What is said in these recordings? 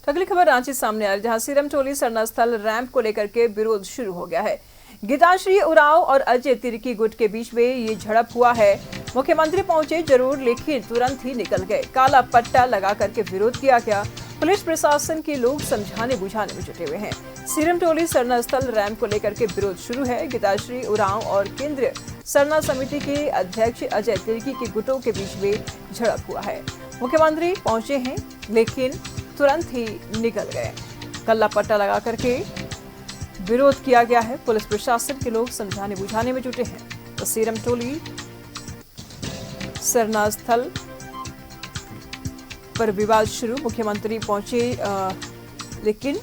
तो अगली खबर रांची सामने आ रही है, जहां सीरम टोली सरना स्थल रैंप को लेकर के विरोध शुरू हो गया है। गीताश्री उरांव और अजय तिर्की गुट के बीच में ये झड़प हुआ है। मुख्यमंत्री पहुंचे जरूर, लेकिन तुरंत ही निकल गए। काला पट्टा लगा करके विरोध किया गया। पुलिस प्रशासन के लोग समझाने बुझाने में जुटे हुए हैं। सीरम टोली सरना स्थल रैंप को लेकर के विरोध शुरू है। गीताश्री उरांव और केंद्रीय सरना समिति के अध्यक्ष अजय तिर्की के गुटों के बीच में झड़प हुआ है। मुख्यमंत्री पहुंचे हैं, लेकिन तुरंत ही निकल गए। काला पट्टा लगा करके विरोध किया गया है। पुलिस प्रशासन के लोग समझाने बुझाने में जुटे हैं। तो सीरम टोली सरना स्थल पर विवाद शुरू। मुख्यमंत्री पहुंचे लेकिन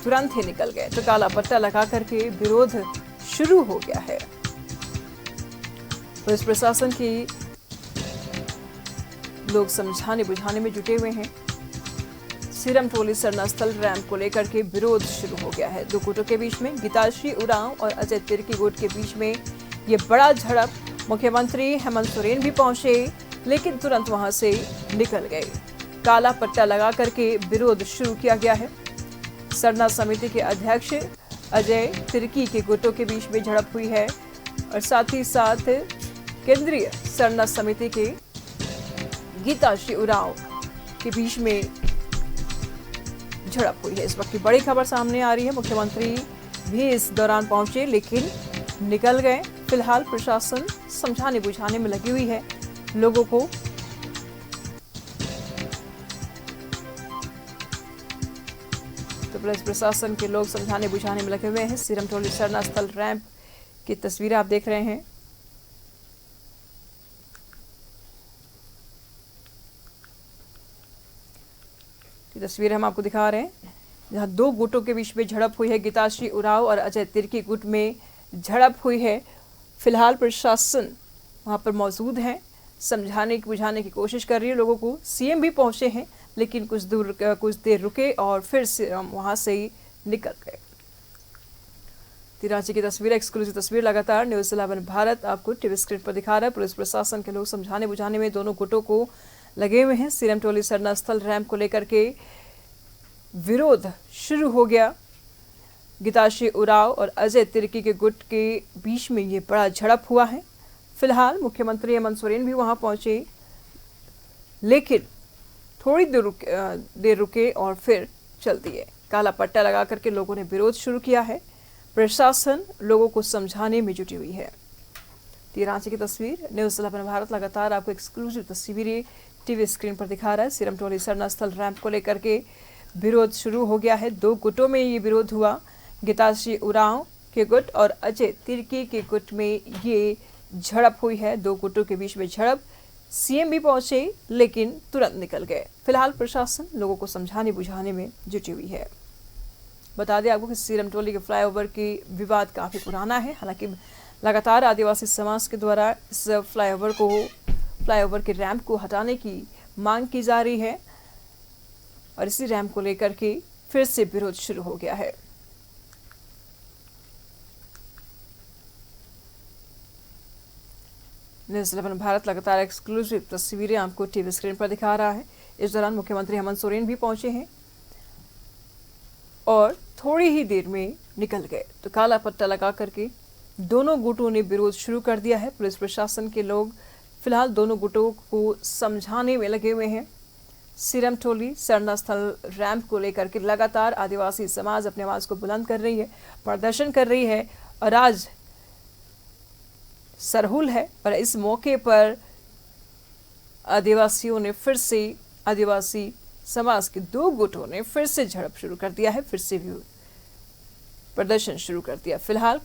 तुरंत ही निकल गए। तो काला पट्टा लगा करके विरोध शुरू हो गया है। पुलिस प्रशासन की लोग समझाने बुझाने में जुटे हुए हैं। सीरम टोली सरना स्थल रैंप को लेकर के विरोध शुरू हो गया है। दो गुटों के बीच में, गीताश्री उरांव और अजय तिर्की गुट के बीच में ये बड़ा झड़प। मुख्यमंत्री हेमंत सोरेन भी पहुंचे, लेकिन तुरंत वहां से निकल गए। काला पट्टा लगा करके विरोध शुरू किया गया है। सरना समिति के अध्यक्ष अजय तिर्की के गुटों के बीच में झड़प हुई है और साथ ही साथ केंद्रीय सरना समिति के गीताश्री उरांव के बीच में झड़प हुई है। इस वक्त की बड़ी खबर सामने आ रही है। मुख्यमंत्री भी इस दौरान पहुंचे, लेकिन निकल गए। फिलहाल प्रशासन समझाने बुझाने में लगी हुई है लोगों को। तो पुलिस प्रशासन के लोग समझाने बुझाने में लगे हुए हैं। सीरम टोली सरना स्थल रैंप की तस्वीरें आप देख रहे हैं। तस्वीर हम आपको दिखा रहे हैं, जहां दो गुटों के बीच में झड़प हुई है। गीताश्री उरांव और अजय तिर्की गुट में झड़प हुई है। फिलहाल प्रशासन वहां पर मौजूद है, समझाने बुझाने की कोशिश कर रही है लोगों को। सीएम भी पहुंचे हैं, लेकिन कुछ देर रुके और फिर से वहां से ही निकल गए। रांची की तस्वीर, एक्सक्लूसिव तस्वीर लगातार न्यूज़ 11 भारत आपको टीवी स्क्रीन पर दिखा रहा है। पुलिस प्रशासन के लोग समझाने बुझाने में दोनों गुटों को लगे हुए हैं। सीरम टोली सरना स्थल रैंप को लेकर के विरोध शुरू हो गया। गीताश्री उरांव और अजय तिर्की के गुट के बीच में ये बड़ा झड़प हुआ है। फिलहाल मुख्यमंत्री हेमंत सोरेन भी वहां पहुंचे, लेकिन थोड़ी देर रुके और फिर चल दिए। काला पट्टा लगा करके लोगों ने विरोध शुरू किया है। प्रशासन लोगों को समझाने में जुटी हुई है। रांची की तस्वीर, न्यूज़ 11 भारत लगातार आपको एक्सक्लूसिव तस्वीरें टीवी स्क्रीन पर दिखा रहा है। सीरम टोली सरना स्थल रैंप को लेकर के विरोध शुरू हो गया है। दो गुटों में ये विरोध हुआ। गीताश्री उरांव के गुट और अजय तिर्की के गुट में ये झड़प हुई है। दो गुटों के बीच में झड़प। सीएम भी पहुंचे, लेकिन तुरंत निकल गए। फिलहाल प्रशासन लोगों को समझाने बुझाने में जुटी हुई है। बता दें आपको कि सीरम टोली के फ्लाईओवर की विवाद काफी पुराना है। हालांकि लगातार आदिवासी समाज के द्वारा इस फ्लाईओवर के रैंप को हटाने की मांग की जा रही है और इसी रैंप को लेकर के फिर से विरोध शुरू हो गया है। न्यूज़ 11 भारत लगातार एक्सक्लूसिव तस्वीरें आपको टीवी स्क्रीन पर दिखा रहा है। इस दौरान मुख्यमंत्री हेमंत सोरेन भी पहुंचे हैं और थोड़ी ही देर में निकल गए। तो काला पट्टा लगा करके दोनों गुटों ने विरोध शुरू कर दिया है। पुलिस प्रशासन के लोग फिलहाल दोनों गुटों को समझाने में लगे हुए हैं। सीरम टोली सरना स्थल रैंप को लेकर के लगातार आदिवासी समाज अपनी आवाज को बुलंद कर रही है, प्रदर्शन कर रही है और आज सरहुल है और इस मौके पर आदिवासियों ने फिर से, आदिवासी समाज के दो गुटों ने फिर से झड़प शुरू कर दिया है, फिर से भी प्रदर्शन शुरू कर दिया। फिलहाल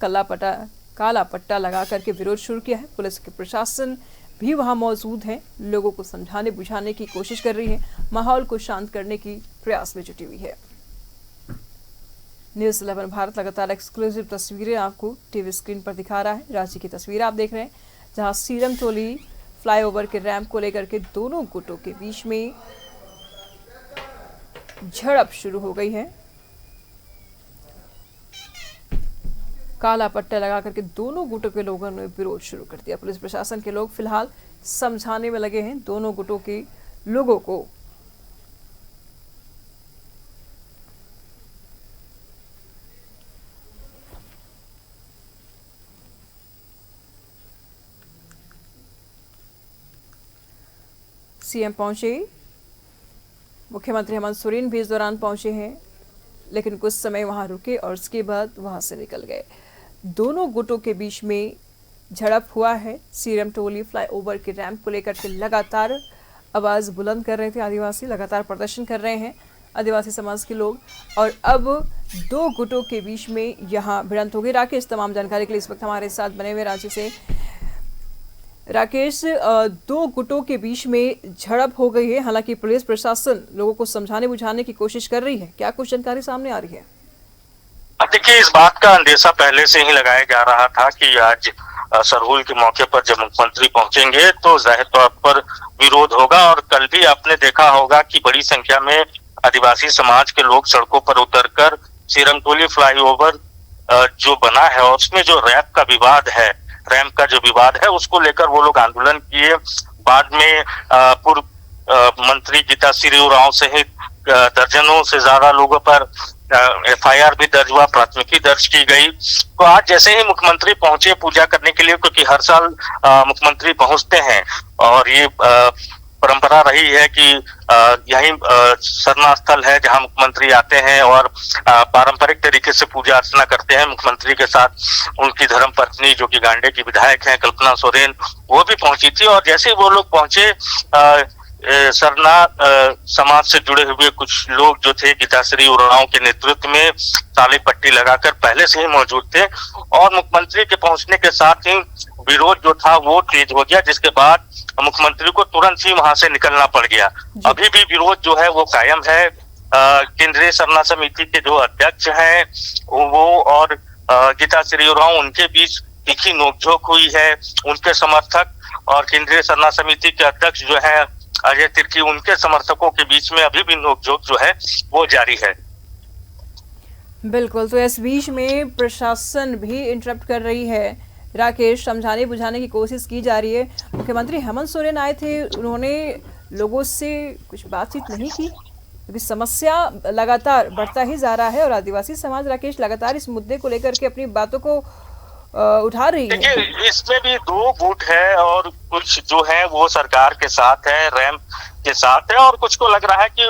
काला पट्टा लगा करके विरोध शुरू किया है। पुलिस के प्रशासन भी वहां मौजूद है, लोगों को समझाने बुझाने की कोशिश कर रही है, माहौल को शांत करने की प्रयास में जुटी हुई है। न्यूज़ 11 भारत लगातार एक्सक्लूसिव तस्वीरें आपको टीवी स्क्रीन पर दिखा रहा है। रांची की तस्वीर आप देख रहे हैं, जहां सीरम टोली फ्लाईओवर के रैंप को लेकर के दोनों गुटों के बीच में झड़प शुरू हो गई है। काला पट्टा लगा करके दोनों गुटों के लोगों ने विरोध शुरू कर दिया। पुलिस प्रशासन के लोग फिलहाल समझाने में लगे हैं दोनों गुटों के लोगों को। सीएम पहुंचे, मुख्यमंत्री हेमंत सोरेन भी इस दौरान पहुंचे हैं, लेकिन कुछ समय वहां रुके और उसके बाद वहां से निकल गए। दोनों गुटों के बीच में झड़प हुआ है। सीरम टोली फ्लाईओवर के रैंप को लेकर के लगातार आवाज बुलंद कर रहे थे आदिवासी, लगातार प्रदर्शन कर रहे हैं आदिवासी समाज के लोग, और अब दो गुटों के बीच में यहां भिड़ंत हो गई। राकेश, तमाम जानकारी के लिए इस वक्त हमारे साथ बने हुए रांची से। राकेश, दो गुटों के बीच में झड़प हो गई है, हालांकि पुलिस प्रशासन लोगों को समझाने बुझाने की कोशिश कर रही है, क्या कुछ जानकारी सामने आ रही है? देखिए, इस बात का अंदेशा पहले से ही लगाया जा रहा था कि आज सरहुल के मौके पर जब मुख्यमंत्री पहुंचेंगे तो जाहिर तौर पर विरोध होगा, और कल भी आपने देखा होगा कि बड़ी संख्या में आदिवासी समाज के लोग सड़कों पर उतरकर सीरम टोली फ्लाईओवर जो बना है और उसमें जो रैंप का जो विवाद है उसको लेकर वो लोग आंदोलन किए। बाद में पूर्व मंत्री गीताश्री उरांव सहित दर्जनों से ज्यादा लोगों पर एफआईआर भी दर्ज हुआ, प्राथमिकी दर्ज की गई। तो आज जैसे ही मुख्यमंत्री पहुंचे पूजा करने के लिए, क्योंकि हर साल मुख्यमंत्री पहुंचते हैं और ये परंपरा रही है कि यही सरना स्थल है जहां मुख्यमंत्री आते हैं और पारंपरिक तरीके से पूजा अर्चना करते हैं। मुख्यमंत्री के साथ उनकी धर्म पत्नी जो कि गांडे की विधायक हैं कल्पना सोरेन, वो भी पहुंची थी। और जैसे ही वो लोग पहुंचे, सरना समाज से जुड़े हुए कुछ लोग जो थे गीताश्री उरांव के नेतृत्व में ताली पट्टी लगाकर पहले से ही मौजूद थे, और मुख्यमंत्री के पहुंचने के साथ ही विरोध जो था वो तेज हो गया, जिसके बाद मुख्यमंत्री को तुरंत ही वहां से निकलना पड़ गया। अभी भी विरोध जो है वो कायम है। केंद्रीय सरना समिति के जो अध्यक्ष हैं वो और गीताश्री उरांव, उनके बीच तीखी नोकझोंक हुई है। उनके समर्थक और केंद्रीय सरना समिति के अध्यक्ष जो है अजय तिर्की, उनके समर्थकों के बीच में अभी भी नोकझोंक जो है वो जारी है। बिल्कुल, तो इस बीच में प्रशासन भी इंटरप्ट कर रही है। राकेश, समझाने बुझाने की कोशिश की जा रही है। मुख्यमंत्री हेमंत सोरेन आए थे, उन्होंने लोगों से कुछ बातचीत नहीं की, क्योंकि समस्या लगातार बढ़ता ही जा रहा है और आदिवासी समाज, राकेश, लगातार इस मुद्दे को लेकर के अपनी बातों को उठा रही है। देखिए, इसमें भी दो गुट है और कुछ जो है वो सरकार के साथ है, रैंप के साथ है, और कुछ को लग रहा है कि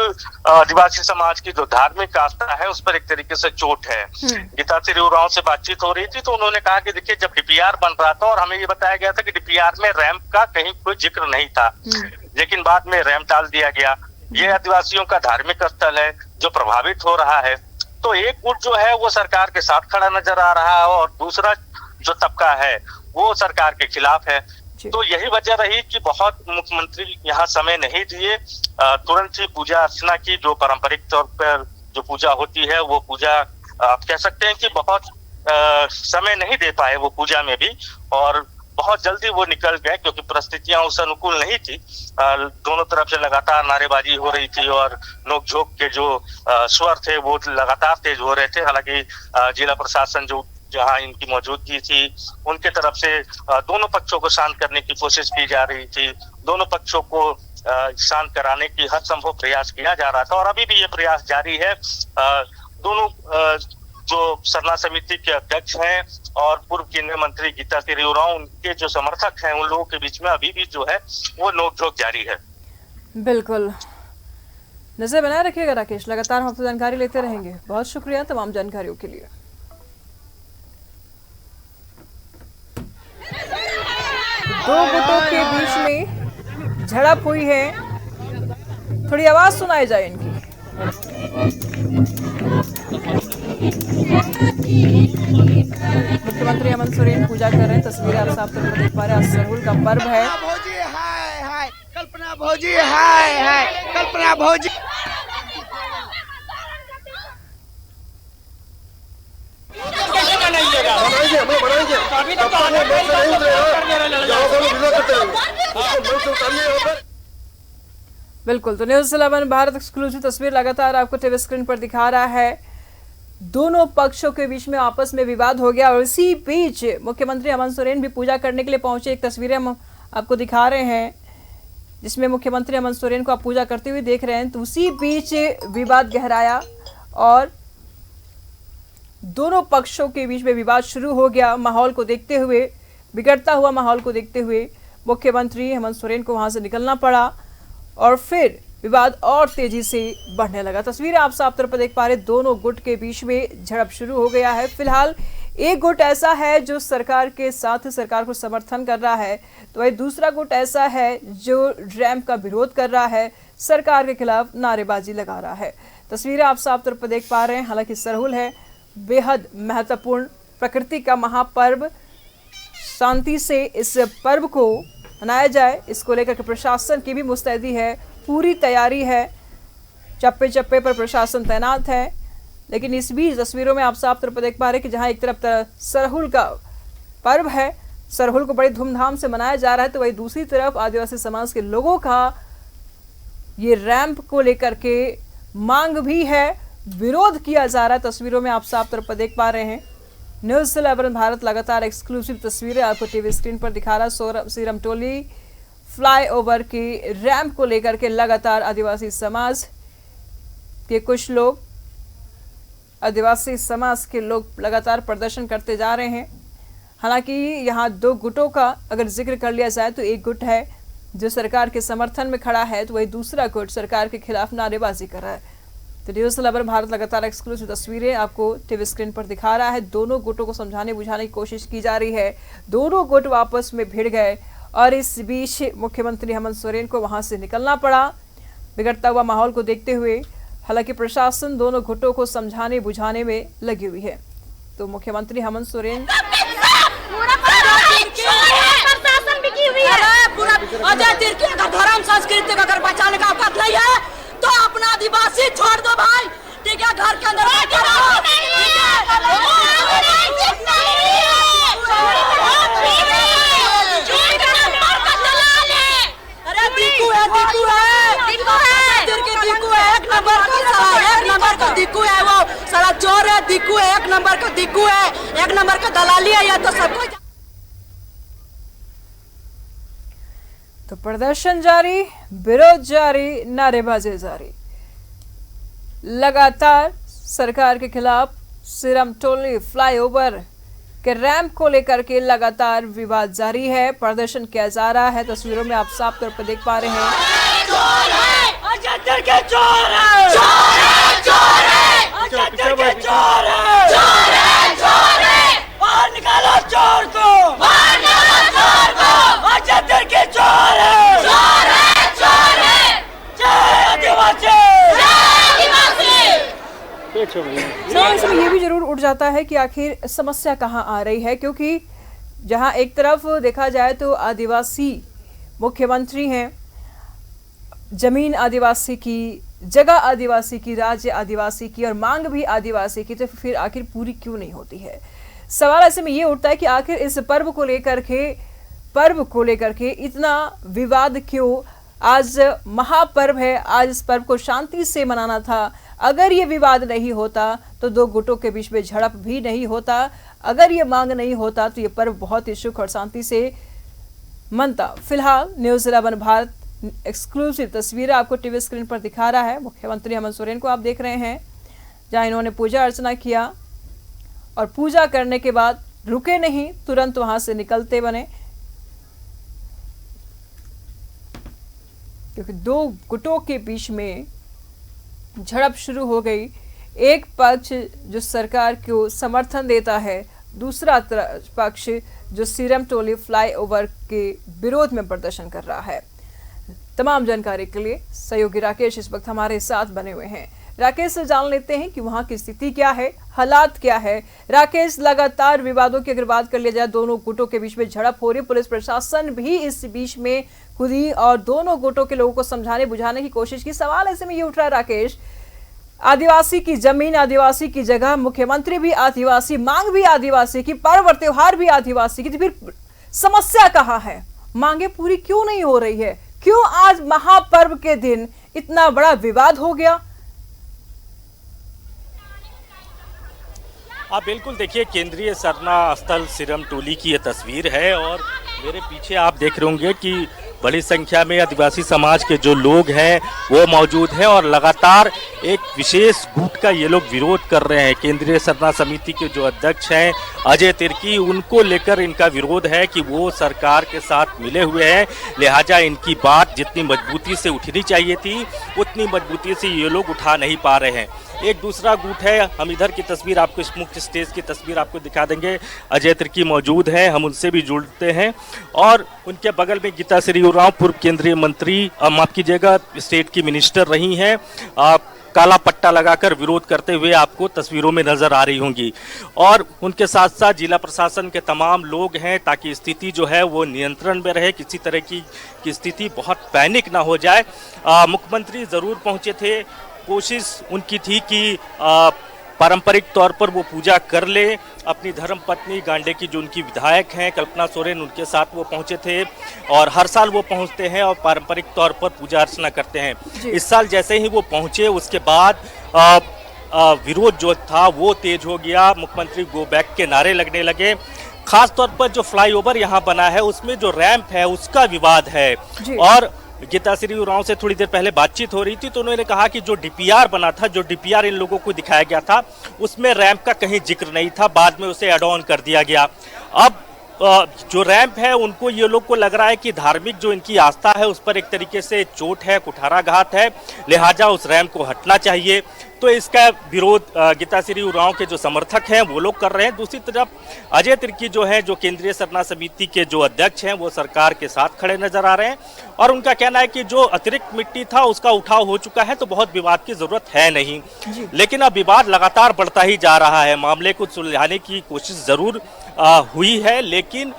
आदिवासी समाज की जो धार्मिक आस्था है उस पर एक तरीके से चोट है। गीताश्री उरांव से बातचीत हो रही थी तो उन्होंने कहा कि देखिए, जब डीपीआर बन रहा था और हमें ये बताया गया था कि डीपीआर में रैंप का कहीं कोई जिक्र नहीं था, लेकिन बाद में रैंप डाल दिया गया। ये आदिवासियों का धार्मिक स्थल है जो प्रभावित हो रहा है। तो एक गुट जो है वो सरकार के साथ खड़ा नजर आ रहा है और दूसरा जो तबका है वो सरकार के खिलाफ है। तो यही वजह रही कि बहुत मुख्यमंत्री यहाँ समय नहीं दिए, तुरंत ही पूजा अर्चना की। जो पारंपरिक तौर पर जो पूजा होती है वो पूजा आप कह सकते हैं कि बहुत समय नहीं दे पाए वो पूजा में भी, और बहुत जल्दी वो निकल गए क्योंकि परिस्थितियां उस अनुकूल नहीं थी। दोनों तरफ से लगातार नारेबाजी हो रही थी और नोकझोंक के जो स्वर थे वो लगातार तेज हो रहे थे। हालांकि जिला प्रशासन जो जहां इनकी मौजूदगी थी उनके तरफ से दोनों पक्षों को शांत करने की कोशिश की जा रही थी। दोनों पक्षों को शांत कराने की हर संभव प्रयास किया जा रहा था और अभी भी ये प्रयास जारी है। दोनों जो सरना समिति के अध्यक्ष हैं और पूर्व केंद्रीय मंत्री गीताश्री उरांव, उनके जो समर्थक हैं, उन लोगों के बीच में अभी भी जो है वो नोकझोंक जारी है। बिल्कुल, नजर बनाए रखिएगा राकेश, लगातार हम आपसे जानकारी लेते रहेंगे। बहुत शुक्रिया तमाम जानकारियों के लिए। दो गुटों के बीच में झड़प हुई है, थोड़ी आवाज सुनाई जाए इनकी। मुख्यमंत्री हेमंत सोरेन पूजा कर रहे हैं, तस्वीरें आप साफ तौर पर देख पा रहे हैं। आज सरहुल का पर्व है। कल्पना भौजी, हाय हाय कल्पना भौजी। बिल्कुल, तो न्यूज़ 11 भारत एक्सक्लूसिव तस्वीर लगातार आपको टीवी स्क्रीन पर दिखा रहा है। दोनों पक्षों के बीच में आपस में विवाद हो गया और इसी बीच मुख्यमंत्री हेमंत सोरेन भी पूजा करने के लिए पहुंचे। एक तस्वीरें हम आपको दिखा रहे हैं जिसमें मुख्यमंत्री हेमंत सोरेन को आप पूजा करते हुए देख रहे हैं। तो उसी बीच विवाद गहराया और दोनों पक्षों के बीच में विवाद शुरू हो गया। माहौल को देखते हुए, बिगड़ता हुआ माहौल को देखते हुए मुख्यमंत्री हेमंत सोरेन को वहां से निकलना पड़ा और फिर विवाद और तेजी से बढ़ने लगा। तस्वीरें आप साफ तौर पर देख पा रहे, दोनों गुट के बीच में झड़प शुरू हो गया है। फिलहाल एक गुट ऐसा है जो सरकार के साथ सरकार को समर्थन कर रहा है, तो वही दूसरा गुट ऐसा है जो रैंप का विरोध कर रहा है, सरकार के खिलाफ नारेबाजी लगा रहा है। तस्वीरें आप साफ तौर पर देख पा रहे हैं। हालांकि सरहुल है बेहद महत्वपूर्ण प्रकृति का महापर्व, शांति से इस पर्व को मनाया जाए, इसको लेकर के प्रशासन की भी मुस्तैदी है, पूरी तैयारी है, चप्पे चप्पे पर प्रशासन तैनात है। लेकिन इस बीच तस्वीरों में आप साफ तौर पर देख पा रहे हैं कि जहां एक तरफ सरहुल का पर्व है, सरहुल को बड़ी धूमधाम से मनाया जा रहा है, तो वहीं दूसरी तरफ आदिवासी समाज के लोगों का ये रैंप को लेकर के मांग भी है, विरोध किया जा रहा है। तस्वीरों में आप साफ तौर पर देख पा रहे हैं। न्यूज़ 11 भारत लगातार एक्सक्लूसिव तस्वीरें आपको टीवी स्क्रीन पर दिखा रहा है। सिरमटोली फ्लाईओवर की रैंप को लेकर के लगातार आदिवासी समाज के कुछ लोग, आदिवासी समाज के लोग लगातार प्रदर्शन करते जा रहे हैं। हालांकि यहाँ दो गुटों का अगर जिक्र कर लिया जाए तो एक गुट है जो सरकार के समर्थन में खड़ा है, तो वही दूसरा गुट सरकार के खिलाफ नारेबाजी कर रहा है। तो न्यूज़ 11 भारत लगातार एक्सक्लूसिव तस्वीरें आपको टीवी स्क्रीन पर दिखा रहा है। दोनों गुटों को समझाने बुझाने की कोशिश की जा रही है, दोनों गुट आपस में भिड़ गए और इस बीच मुख्यमंत्री हेमंत सोरेन को वहां से निकलना पड़ा बिगड़ता हुआ माहौल को देखते हुए। हालांकि प्रशासन दोनों गुटों को समझाने बुझाने में लगी हुई है। तो मुख्यमंत्री हेमंत सोरेन धर्म संस्कृति को अगर बचाने का औकात नहीं है तो अपना आदिवासी छोड़ दो भाई, ठीक है? घर के अंदर अरे दिक्कू है, दिक्कू है, एक नंबर का दिक्कू है, वो सारा चोर है, दिक्कू है, एक नंबर का दिक्कू है, एक नंबर का दलाली है, या तो सबको। तो प्रदर्शन जारी, विरोध जारी, नारेबाजी जारी। लगातार सरकार के खिलाफ सिरमटोली फ्लाईओवर के रैंप को लेकर के लगातार विवाद जारी है, प्रदर्शन किया जा रहा है। तस्वीरों में आप साफ तौर पर देख पा रहे हैं। सवाल से ये भी जरूर उठ जाता है कि आखिर समस्या कहाँ आ रही है, क्योंकि जहाँ एक तरफ देखा जाए तो आदिवासी मुख्यमंत्री हैं, जमीन आदिवासी की, जगह आदिवासी की, राज्य आदिवासी की और मांग भी आदिवासी की, तो फिर आखिर पूरी क्यों नहीं होती है? सवाल ऐसे में ये उठता है कि आखिर इस पर्व को लेकर के इतना विवाद क्यों? आज महापर्व है, आज इस पर्व को शांति से मनाना था। अगर ये विवाद नहीं होता तो दो गुटों के बीच में झड़प भी नहीं होता, अगर ये मांग नहीं होता तो ये पर्व बहुत ही सुख और शांति से मनता। फिलहाल न्यूज़ 11 भारत एक्सक्लूसिव तस्वीरें आपको टीवी स्क्रीन पर दिखा रहा है। मुख्यमंत्री हेमंत सोरेन को आप देख रहे हैं, जहां इन्होंने पूजा अर्चना किया और पूजा करने के बाद रुके नहीं, तुरंत वहां से निकलते बने, क्योंकि दो गुटों के बीच में झड़प शुरू हो गई। एक पक्ष जो सरकार को समर्थन देता है, दूसरा पक्ष जो सिरमटोली फ्लाईओवर के विरोध में प्रदर्शन कर रहा है। तमाम जानकारी के लिए सहयोगी राकेश इस वक्त हमारे साथ बने हुए हैं। राकेश से जान लेते हैं कि वहां की स्थिति क्या है, हालात क्या है। राकेश, लगातार विवादों की अगर बात कर लिया जाए, दोनों गुटों के बीच में झड़प हो रही, पुलिस प्रशासन भी इस बीच में खुदी और दोनों गुटों के लोगों को समझाने बुझाने की कोशिश की। सवाल ऐसे में ये उठ रहा है राकेश, आदिवासी की जमीन, आदिवासी की जगह, मुख्यमंत्री भी आदिवासी, मांग भी आदिवासी की, पर्व और त्योहार भी आदिवासी की, तो फिर समस्या कहाँ है? मांगे पूरी क्यों नहीं हो रही है? क्यों आज महापर्व के दिन इतना बड़ा विवाद हो गया? आप बिल्कुल देखिए, केंद्रीय सरना स्थल सिरमटोली की ये तस्वीर है और मेरे पीछे आप देख रहे होंगे कि बड़ी संख्या में आदिवासी समाज के जो लोग हैं वो मौजूद हैं और लगातार एक विशेष गुट का ये लोग विरोध कर रहे हैं। केंद्रीय सरना समिति के जो अध्यक्ष हैं अजय तिर्की, उनको लेकर इनका विरोध है कि वो सरकार के साथ मिले हुए हैं, लिहाजा इनकी बात जितनी मजबूती से उठनी चाहिए थी उतनी मजबूती से ये लोग उठा नहीं पा रहे हैं। एक दूसरा गुट है, हम इधर की तस्वीर आपको, इस मुख्य स्टेज की तस्वीर आपको दिखा देंगे। अजय तिर्की मौजूद हैं, हम उनसे भी जुड़ते हैं और उनके बगल में गीताश्री उरांव, पूर्व केंद्रीय मंत्री, माफ कीजिएगा स्टेट की मिनिस्टर रही हैं, काला पट्टा लगाकर विरोध करते हुए आपको तस्वीरों में नजर आ रही होंगी। और उनके साथ साथ जिला प्रशासन के तमाम लोग हैं ताकि स्थिति जो है वो नियंत्रण में रहे, किसी तरह की स्थिति बहुत पैनिक ना हो जाए। मुख्यमंत्री ज़रूर पहुंचे थे, कोशिश उनकी थी कि पारंपरिक तौर पर वो पूजा कर ले। अपनी धर्मपत्नी गांडे की जो उनकी विधायक हैं कल्पना सोरेन, उनके साथ वो पहुंचे थे और हर साल वो पहुंचते हैं और पारंपरिक तौर पर पूजा अर्चना करते हैं। इस साल जैसे ही वो पहुंचे उसके बाद विरोध जो था वो तेज हो गया। मुख्यमंत्री गो बैक के नारे लगने लगे। खास तौर पर जो फ्लाईओवर यहाँ बना है उसमें जो रैंप है उसका विवाद है। और गीताश्री उरांव से थोड़ी देर पहले बातचीत हो रही थी तो उन्होंने कहा कि जो डीपीआर बना था, जो डीपीआर इन लोगों को दिखाया गया था उसमें रैंप का कहीं जिक्र नहीं था, बाद में उसे एड ऑन कर दिया गया। अब जो रैंप है उनको ये लोग को लग रहा है कि धार्मिक जो इनकी आस्था है उस पर एक तरीके से चोट है, कुठाराघात है, लिहाजा उस रैंप को हटना चाहिए। तो इसका विरोध गीताश्री उरांव के जो समर्थक हैं वो लोग कर रहे हैं। दूसरी तरफ अजय तिर्की जो है, जो केंद्रीय सरना समिति के जो अध्यक्ष हैं, वो सरकार के साथ खड़े नजर आ रहे हैं और उनका कहना है कि जो अतिरिक्त मिट्टी था उसका उठाव हो चुका है तो बहुत विवाद की जरूरत है नहीं। लेकिन अब विवाद लगातार बढ़ता ही जा रहा है। मामले को सुलझाने की कोशिश जरूर हुई है लेकिन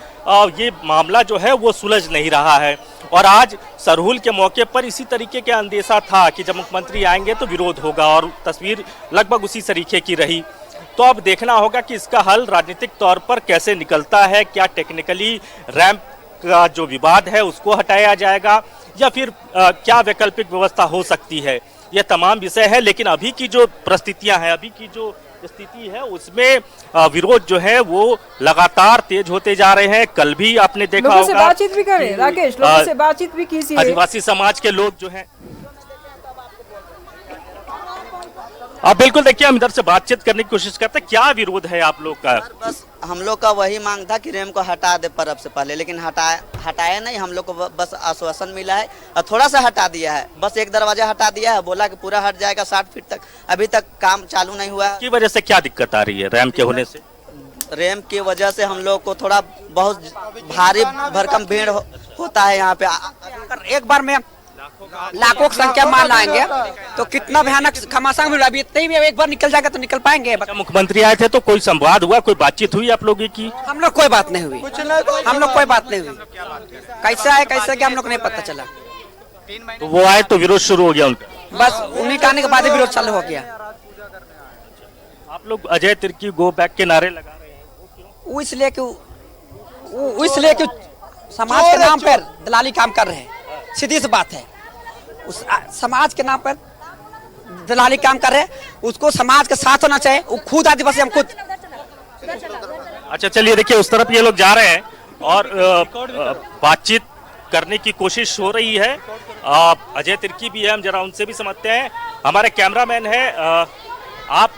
ये मामला जो है वो सुलझ नहीं रहा है। और आज सरहुल के मौके पर इसी तरीके का अंदेशा था कि जब मुख्यमंत्री आएंगे तो विरोध होगा और तस्वीर लगभग उसी तरीके की रही। तो अब देखना होगा कि इसका हल राजनीतिक तौर पर कैसे निकलता है। क्या टेक्निकली रैंप का जो विवाद है उसको हटाया जाएगा या फिर क्या वैकल्पिक व्यवस्था हो सकती है, ये तमाम विषय है। लेकिन अभी की जो परिस्थितियां हैं, अभी की जो स्थिति है उसमें विरोध जो है वो लगातार तेज होते जा रहे हैं। कल भी आपने देखा होगा, लोगों से बातचीत भी करें राकेश, लोगों से बातचीत भी कीजिए। आदिवासी समाज के लोग जो हैं, आप बिल्कुल देखिए, हम इधर से बातचीत करने की कोशिश करते हैं। क्या विरोध है आप लोग का? बस हम लोग का वही मांग था कि रैम को हटा दे पर्व से पहले, लेकिन हटाया नहीं। हम लोग को बस आश्वासन मिला है और थोड़ा सा हटा दिया है, बस एक दरवाजा हटा दिया है, बोला कि पूरा हट जाएगा 60 फीट तक। अभी तक काम चालू नहीं हुआ है। की वजह से क्या दिक्कत आ रही है रैम के होने से? रैम की वजह से हम लोग को थोड़ा बहुत भारी भरकम भीड़ होता है यहाँ पे। एक बार में लाखों की संख्या मान लाएंगे तो कितना भयानक घमासान भी, अभी इतने भी एक बार निकल जाएगा तो निकल पाएंगे। मुख्यमंत्री आए थे तो कोई संवाद हुआ, कोई बातचीत हुई आप लोगों की? हम लोग कोई बात नहीं हुई, हम लोग कोई बात नहीं हुई। कैसा है कैसा क्या हम लोग नहीं पता चला। तो वो आए तो विरोध शुरू हो गया उनका, बस उन्हीं के आने के बाद विरोध चालू हो गया। आप लोग अजय तिर्की गो बैक के नारे लगा रहे हैं, वो इसलिए कि समाज के नाम पर दलाली काम कर रहे हैं। सीधी सी बात है, उस समाज के नाम पर दलाली काम कर रहे हैं, उसको समाज के साथ होना चाहिए। वो खुद आदिवासी, हम खुद। अच्छा चलिए, देखिए उस तरफ ये लोग जा रहे हैं और बातचीत करने की कोशिश हो रही है। अजय तिर्की भी है, हम जरा उनसे भी समझते हैं। हमारे कैमरामैन है, आप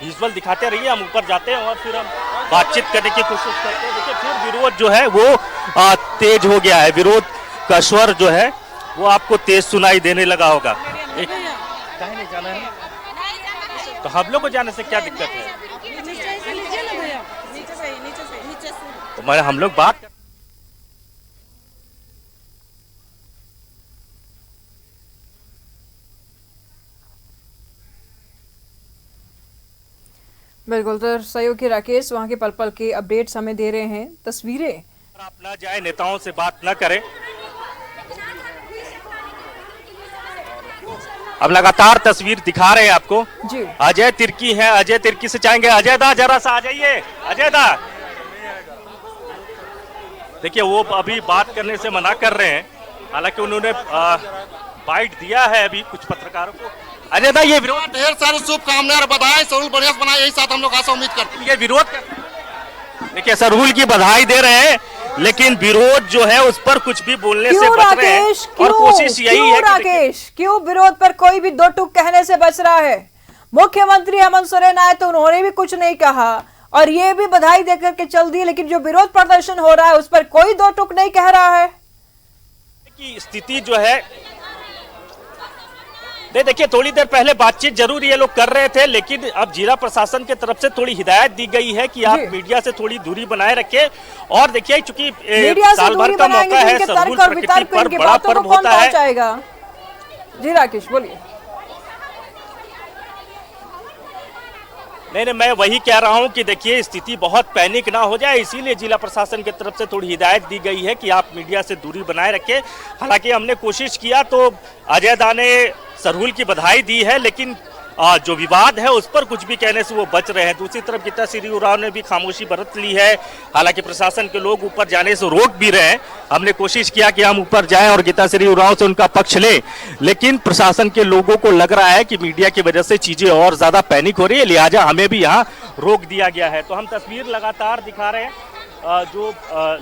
विजुअल दिखाते रहिए, हम ऊपर जाते हैं और फिर हम बातचीत करने की कोशिश करते हैं। देखिए फिर विरोध जो है वो तेज हो गया है, विरोध का स्वर जो है वो आपको तेज सुनाई देने लगा होगा। कहीं नहीं जाना है तो हम लोग को जाने से क्या दिक्कत है? तो हम लोग बात बिल्कुल, तो सहयोगी राकेश वहाँ के पल पल के अपडेट्स हमें दे रहे हैं, तस्वीरें। आप ना जाए, नेताओं से बात ना करें। अब लगातार तस्वीर दिखा रहे हैं आपको जी। अजय तिर्की हैं, अजय तिर्की से चाहेंगे, अजय दा जरा सा आ जाइए। अजय दा, देखिए वो अभी बात करने से मना कर रहे हैं, हालांकि उन्होंने बाइट दिया है अभी कुछ पत्रकारों को। अजय दा, ये विरोध, ढेर सारी शुभकामनाएं और बधाई, सरहुल बढ़िया से बनाए, यही साथ हम लोग आशा उम्मीद करते हैं। ये विरोध, देखिए सरहुल की बधाई दे रहे हैं लेकिन विरोध जो है उस पर कुछ भी बोलने से क्यों बच रहे हैं। राकेश, और कोशिश यही है कि राकेश, क्यों विरोध पर कोई भी दो टूक कहने से बच रहा है? मुख्यमंत्री हेमंत सोरेन आए तो उन्होंने भी कुछ नहीं कहा और ये भी बधाई देकर के चल दी, लेकिन जो विरोध प्रदर्शन हो रहा है उस पर कोई दो टूक नहीं कह रहा है कि स्थिति जो है देखिए, थोड़ी देर पहले बातचीत जरूर ये लोग कर रहे थे, लेकिन अब जिला प्रशासन की तरफ से थोड़ी हिदायत दी गई है कि आप मीडिया से थोड़ी दूरी बनाए रखें। और देखिए, चूंकि साल भर का मौका है, सरहुल प्रकृति पर बड़ा पर्व होता है। जी राकेश बोलिए। नहीं, मैं वही कह रहा हूं कि देखिए, स्थिति बहुत पैनिक ना हो जाए, इसीलिए जिला प्रशासन की तरफ से थोड़ी हिदायत दी गई है कि आप मीडिया से दूरी बनाए रखें। हालांकि हमने कोशिश किया तो अजय दा ने सरहुल की बधाई दी है, लेकिन जो विवाद है उस पर कुछ भी कहने से वो बच रहे हैं। दूसरी तरफ गीताश्री उरांव ने भी खामोशी बरत ली है। हालांकि प्रशासन के लोग ऊपर जाने से रोक भी रहे हैं। हमने कोशिश किया कि हम ऊपर जाएं और गीताश्री उरांव से उनका पक्ष लें, लेकिन प्रशासन के लोगों को लग रहा है कि मीडिया की वजह से चीजें और ज्यादा पैनिक हो रही है, लिहाजा हमें भी यहाँ रोक दिया गया है। तो हम तस्वीर लगातार दिखा रहे हैं, जो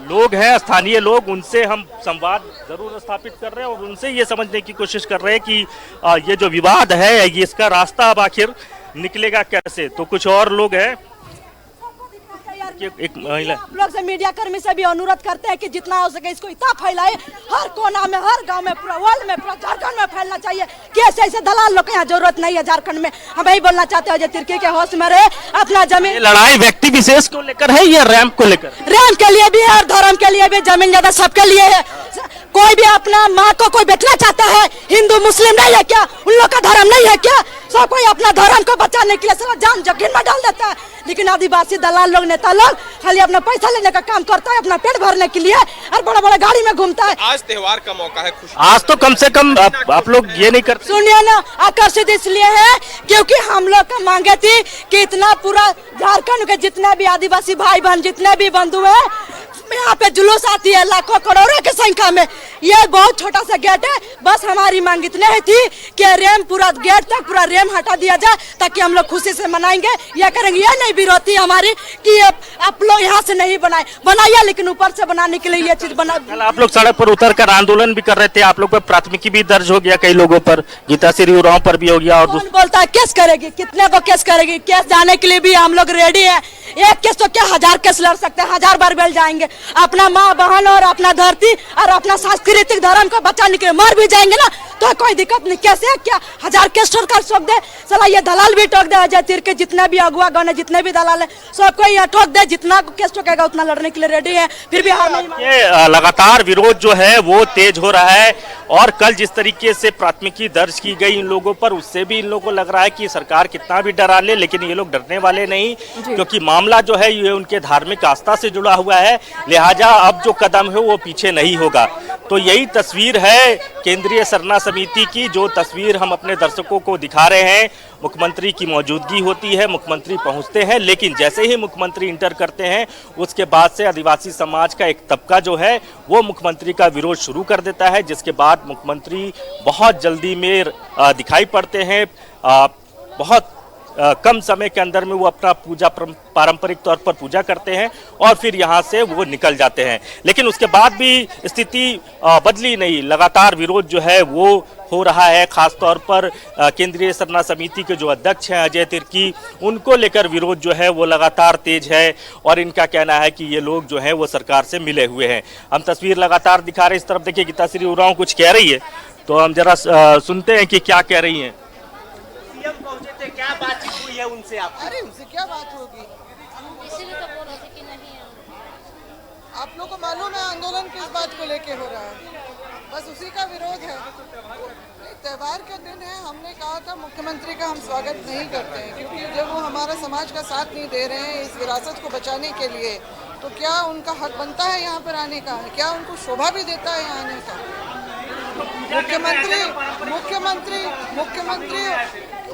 लोग हैं, स्थानीय लोग, उनसे हम संवाद जरूर स्थापित कर रहे हैं और उनसे ये समझने की कोशिश कर रहे हैं कि ये जो विवाद है ये इसका रास्ता अब आखिर निकलेगा कैसे। तो कुछ और लोग हैं, एक महिला। आप लोग से मीडिया कर्मी से भी अनुरोध करते हैं कि जितना हो सके इसको इतना फैलाए, हर कोना में, हर गांव में, पूरा वर्ल्ड में, पूरा झारखंड में फैलना चाहिए कि ऐसे दलाल लोग यहाँ जरूरत नहीं है झारखंड में। हम यही बोलना चाहते हैं, जो तिर्की के होश में रहे, अपना जमीन। लड़ाई व्यक्ति विशेष को लेकर है या रैंप को लेकर? रैंप के लिए भी है और धर्म के लिए भी, जमीन ज्यादा सबके लिए है। कोई भी अपना माँ को कोई बेचना चाहता है, हिंदू मुस्लिम नहीं है क्या? उन लोग का धर्म नहीं है क्या? सब कोई अपना धर्म को बचाने के लिए सारा जान जोखिम में डाल देता है, लेकिन आदिवासी दलाल लोग, नेता लोग खाली अपना पैसा लेने का काम करता है, अपना पेट भरने के लिए, और बड़ा बड़ा गाड़ी में घूमता है। आज त्योहार का मौका है, खुशी। आज तो कम से कम आप लोग ये नहीं करते। सुनिए ना, आकर्षित इसलिए है क्योंकि हम लोग का मांगे थी कि इतना पूरा झारखंड के जितने भी आदिवासी भाई बहन, जितने भी बंधु है, यहाँ पे जुलूस आती है लाखों करोड़ों की संख्या में। ये बहुत छोटा सा गेट है, बस हमारी मांग इतने ही थी कि रेम पूरा गेट तक पूरा रेम हटा दिया जाए ताकि हम लोग खुशी से मनाएंगे, ये करेंगे। ये नहीं विरोधी हमारी कि आप लोग यहाँ से नहीं बनाइए, लेकिन ऊपर से बनाने के लिए ये चीज बना। आप लोग सड़क पर उतर कर आंदोलन भी कर रहे थे, आप लोग पर प्राथमिकी भी दर्ज हो गया, कई लोगों पर, गीताश्री उरांव पर भी हो गया। और कौन बोलता है केस करेगी? कितने को केस करेगी? केस जाने के लिए भी हम लोग रेडी है। एक केस तो क्या 1000 केस लड़ सकते हैं, 1000 बार बेल जाएंगे। अपना माँ बहन और अपना धरती और अपना सांस्कृतिक धर्म को बचाने के लिए मर भी जाएंगे ना, तो कोई दिक्कत नहीं। कैसे क्या 1000 केस सरकार ठोक दे? चला ये दलाल भी ठोक दे, अजय तीर के जितने भी अगुआ गौन है, जितने भी दलाल है, सबको ये ठोक दे। जितना केस ठोकेगा उतना लड़ने के लिए रेडी है, फिर भी हार नहीं। ये लगातार विरोध जो है वो तेज हो रहा है और कल जिस तरीके से प्राथमिकी दर्ज की गई इन लोगों पर, उससे भी इन लोगों को लग रहा है कि सरकार कितना भी डरा ले, लेकिन ये लोग डरने वाले नहीं, क्योंकि मामला जो है ये उनके धार्मिक आस्था से जुड़ा हुआ है, लिहाजा अब जो कदम है वो पीछे नहीं होगा। तो यही तस्वीर है केंद्रीय सरना समिति की, जो तस्वीर हम अपने दर्शकों को दिखा रहे हैं। मुख्यमंत्री की मौजूदगी होती है, मुख्यमंत्री पहुंचते हैं, लेकिन जैसे ही मुख्यमंत्री इंटर करते हैं उसके बाद से आदिवासी समाज का एक तबका जो है वो मुख्यमंत्री का विरोध शुरू कर देता है, जिसके बाद मुख्यमंत्री बहुत जल्दी में दिखाई पड़ते हैं। बहुत कम समय के अंदर में वो अपना पूजा पारंपरिक तौर पर पूजा करते हैं और फिर यहाँ से वो निकल जाते हैं। लेकिन उसके बाद भी स्थिति बदली नहीं, लगातार विरोध जो है वो हो रहा है। खास तौर पर केंद्रीय सरना समिति के जो अध्यक्ष हैं अजय तिर्की, उनको लेकर विरोध जो है वो लगातार तेज है और इनका कहना है कि ये लोग जो हैं वो सरकार से मिले हुए हैं। हम तस्वीर लगातार दिखा रहे हैं। इस तरफ देखिए गीताश्री उरांव कुछ कह रही है, तो हम जरा सुनते हैं कि क्या कह रही हैं। पहुंचे थे, क्या बातचीत हुई है उनसे? आप अरे उनसे क्या बात होगी? इसीलिए तो बोल रहे थे कि नहीं है। आप लोग को मालूम है आंदोलन किस बात को लेके हो रहा है? बस उसी का विरोध है। त्योहार का दिन है, हमने कहा था मुख्यमंत्री का हम स्वागत नहीं करते हैं, क्योंकि जब वो हमारा समाज का साथ नहीं दे रहे हैं इस विरासत को बचाने के लिए, तो क्या उनका हक बनता है यहाँ पर आने का? क्या उनको शोभा भी देता है यहाँ आने का? मुख्यमंत्री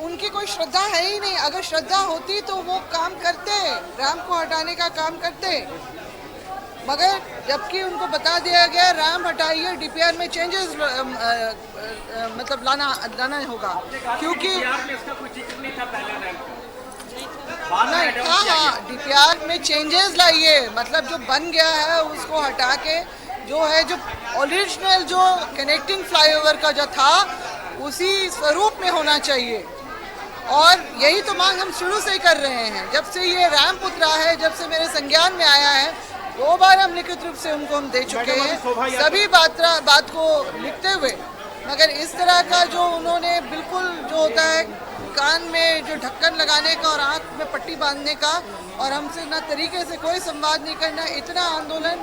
उनकी कोई श्रद्धा है ही नहीं। अगर श्रद्धा होती तो वो काम करते, राम को हटाने का काम करते, मगर जबकि उनको बता दिया गया राम हटाइए, डीपीआर में चेंजेस मतलब लाना होगा, क्योंकि नहीं हाँ हाँ, DPR में चेंजेस लाइए, मतलब जो बन गया है उसको हटा के जो है, जो ओरिजिनल जो कनेक्टिंग फ्लाईओवर का जो था उसी स्वरूप में होना चाहिए। और यही तो मांग हम शुरू से ही कर रहे हैं, जब से ये रैंप उतरा है, जब से मेरे संज्ञान में आया है। 2 बार हम लिखित रूप से उनको हम दे चुके हैं, सभी बात को लिखते हुए। मगर इस तरह का जो उन्होंने बिल्कुल जो होता है कान में जो ढक्कन लगाने का और आंख में पट्टी बांधने का, और हमसे ना तरीके से कोई संवाद नहीं करना, इतना आंदोलन,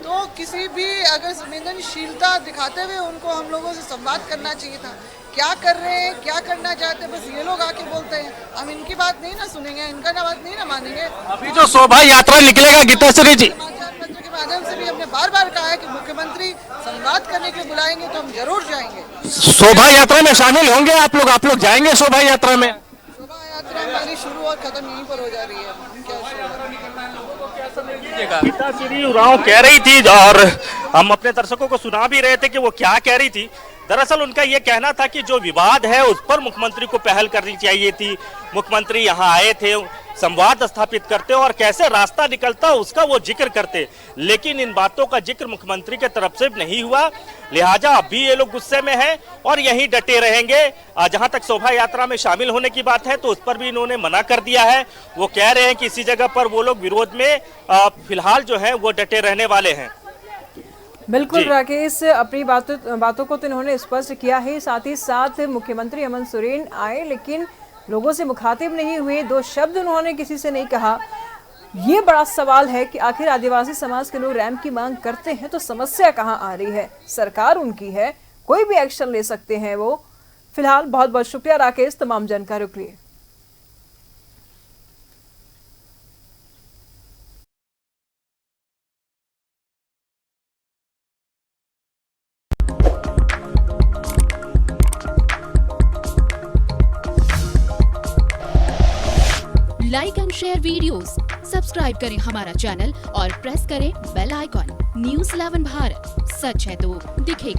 तो किसी भी अगर संवेदनशीलता दिखाते हुए उनको हम लोगों से संवाद करना चाहिए था। क्या कर रहे हैं, क्या करना चाहते हैं, बस ये लोग आके बोलते हैं, हम इनकी बात नहीं ना सुनेंगे, इनका ना बात नहीं ना मानेंगे। अभी जो शोभा यात्रा निकलेगा गीताश्री जी, समाचार पत्र के माध्यम से भी हमने बार बार कहा है कि मुख्यमंत्री संवाद करने के लिए बुलाएंगे तो हम जरूर जाएंगे। शोभा यात्रा में शामिल होंगे आप लोग जाएंगे शोभा यात्रा में? शोभा यात्रा हमारी शुरू और खत्म यहीं पर हो जा रही है। गीताश्री उरांव कह रही थी, और हम अपने दर्शकों को सुना भी रहे थे कि वो क्या कह रही थी। दरअसल उनका ये कहना था कि जो विवाद है उस पर मुख्यमंत्री को पहल करनी चाहिए थी। मुख्यमंत्री यहाँ आए थे, संवाद स्थापित करते और कैसे रास्ता निकलता उसका वो जिक्र करते, लेकिन इन बातों का जिक्र मुख्यमंत्री के तरफ से नहीं हुआ। लिहाजा अब भी ये लोग गुस्से में हैं और यहीं डटे रहेंगे। जहां तक शोभा यात्रा में शामिल होने की बात है तो उस पर भी इन्होंने मना कर दिया है। वो कह रहे हैं कि इसी जगह पर वो लोग विरोध में फिलहाल जो है वो डटे रहने वाले हैं। बिल्कुल राकेश, अपनी बातों को तो इन्होंने स्पष्ट किया है। साथ ही साथ मुख्यमंत्री हेमंत सोरेन आए लेकिन लोगों से मुखातिब नहीं हुए, 2 शब्द उन्होंने किसी से नहीं कहा। ये बड़ा सवाल है कि आखिर आदिवासी समाज के लोग रैंप की मांग करते हैं तो समस्या कहाँ आ रही है? सरकार उनकी है, कोई भी एक्शन ले सकते हैं वो। फिलहाल बहुत बहुत शुक्रिया राकेश तमाम जानकारी के लिए। Like and share videos, subscribe करें हमारा चैनल और प्रेस करें बेल आइकॉन। न्यूज़ 11 भारत, सच है तो दिखेगा।